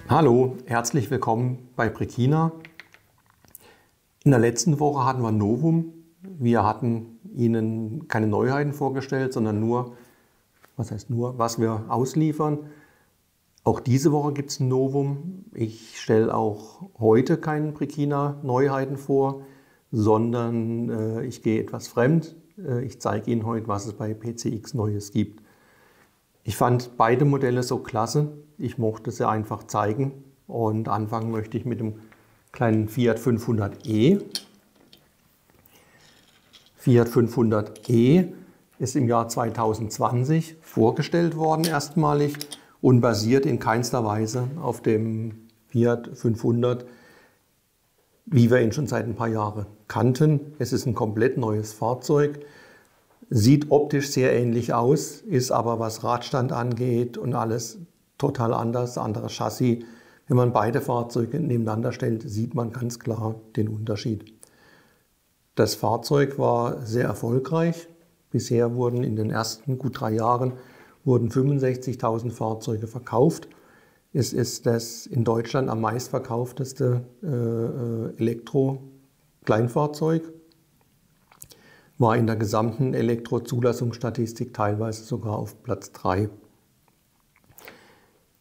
Hallo, herzlich willkommen bei Brekina. In der letzten Woche hatten wir Novum. Wir hatten Ihnen keine Neuheiten vorgestellt, sondern nur, was wir ausliefern. Auch diese Woche gibt es ein Novum. Ich stelle auch heute keine Brekina Neuheiten vor, sondern ich gehe etwas fremd. Ich zeige Ihnen heute, was es bei PCX Neues gibt. Ich fand beide Modelle so klasse. Ich mochte sie einfach zeigen und anfangen möchte ich mit dem kleinen Fiat 500e. Fiat 500e ist im Jahr 2020 vorgestellt worden erstmalig und basiert in keinster Weise auf dem Fiat 500, wie wir ihn schon seit ein paar Jahren kannten. Es ist ein komplett neues Fahrzeug. Sieht optisch sehr ähnlich aus, ist aber, was Radstand angeht und alles, total anders, anderes Chassis. Wenn man beide Fahrzeuge nebeneinander stellt, sieht man ganz klar den Unterschied. Das Fahrzeug war sehr erfolgreich. Bisher wurden in den ersten gut 3 Jahren 65.000 Fahrzeuge verkauft. Es ist das in Deutschland am meistverkaufteste Elektro-Kleinfahrzeug. War in der gesamten Elektrozulassungsstatistik teilweise sogar auf Platz 3.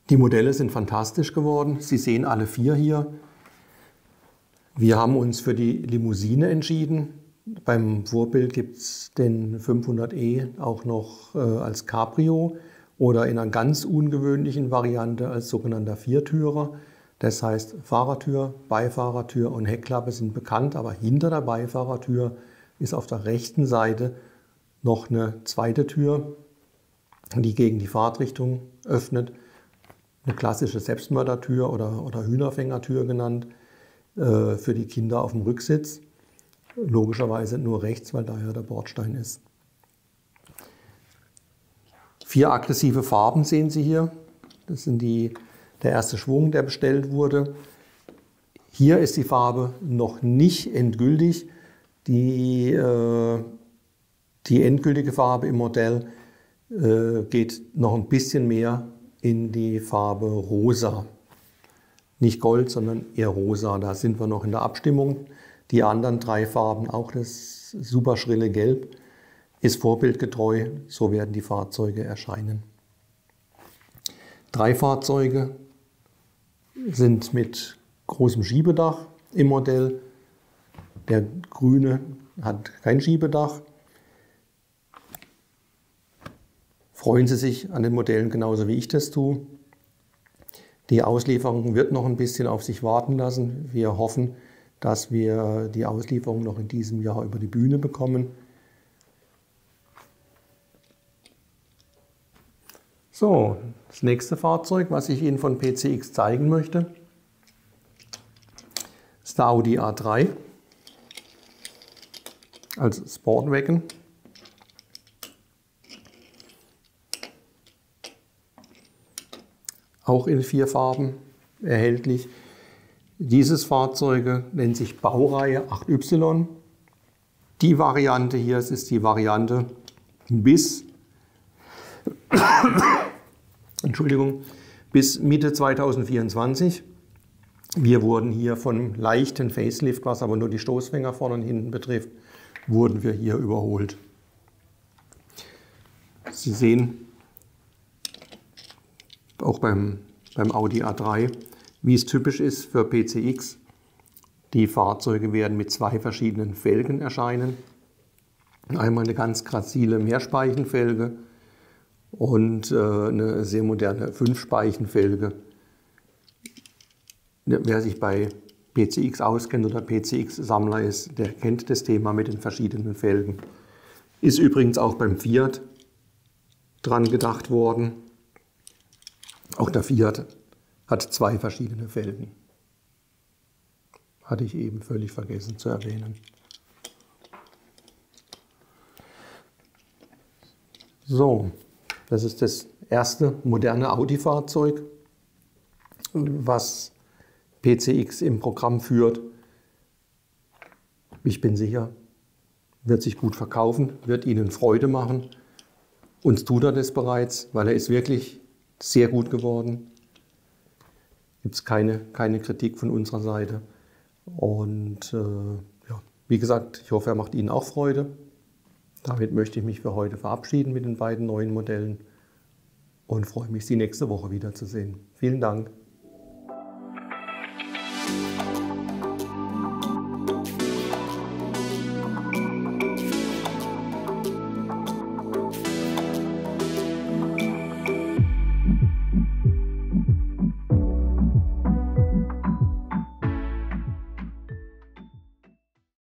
Die Modelle sind fantastisch geworden. Sie sehen alle 4 hier. Wir haben uns für die Limousine entschieden. Beim Vorbild gibt es den 500e auch noch als Cabrio oder in einer ganz ungewöhnlichen Variante als sogenannter Viertürer. Das heißt, Fahrertür, Beifahrertür und Heckklappe sind bekannt, aber hinter der Beifahrertür ist auf der rechten Seite noch eine zweite Tür, die gegen die Fahrtrichtung öffnet. Eine klassische Selbstmördertür oder Hühnerfängertür genannt, für die Kinder auf dem Rücksitz. Logischerweise nur rechts, weil da ja der Bordstein ist. 4 aggressive Farben sehen Sie hier. Das sind der erste Schwung, der bestellt wurde. Hier ist die Farbe noch nicht endgültig. Die endgültige Farbe im Modell geht noch ein bisschen mehr in die Farbe Rosa. Nicht Gold, sondern eher Rosa. Da sind wir noch in der Abstimmung. Die anderen 3 Farben, auch das super schrille Gelb, ist vorbildgetreu. So werden die Fahrzeuge erscheinen. 3 Fahrzeuge sind mit großem Schiebedach im Modell. Der grüne hat kein Schiebedach. Freuen Sie sich an den Modellen genauso wie ich das tue. Die Auslieferung wird noch ein bisschen auf sich warten lassen. Wir hoffen, dass wir die Auslieferung noch in diesem Jahr über die Bühne bekommen. So, das nächste Fahrzeug, was ich Ihnen von PCX zeigen möchte, ist der Audi A3 als Sportwagen. Auch in 4 Farben erhältlich. Dieses Fahrzeug nennt sich Baureihe 8Y. Die Variante hier ist die Variante bis Mitte 2024. Wir wurden hier von leichten Facelift, was aber nur die Stoßfänger vorne und hinten betrifft, wurden wir hier überholt. Sie sehen auch beim Audi A3, wie es typisch ist für PCX. Die Fahrzeuge werden mit 2 verschiedenen Felgen erscheinen. Einmal eine ganz grazile Mehrspeichenfelge und eine sehr moderne 5-Speichenfelge. Wer sich bei PCX auskennt oder PCX-Sammler ist, der kennt das Thema mit den verschiedenen Felgen. Ist übrigens auch beim Fiat dran gedacht worden. Auch der Fiat hat 2 verschiedene Felgen. Hatte ich eben völlig vergessen zu erwähnen. So, das ist das erste moderne Audi-Fahrzeug, was PCX im Programm führt. Ich bin sicher, wird sich gut verkaufen, wird Ihnen Freude machen. Uns tut er das bereits, weil er ist wirklich sehr gut geworden. Gibt es keine Kritik von unserer Seite. Und ja, wie gesagt, ich hoffe, er macht Ihnen auch Freude. Damit möchte ich mich für heute verabschieden mit den beiden neuen Modellen und freue mich, Sie nächste Woche wiederzusehen. Vielen Dank.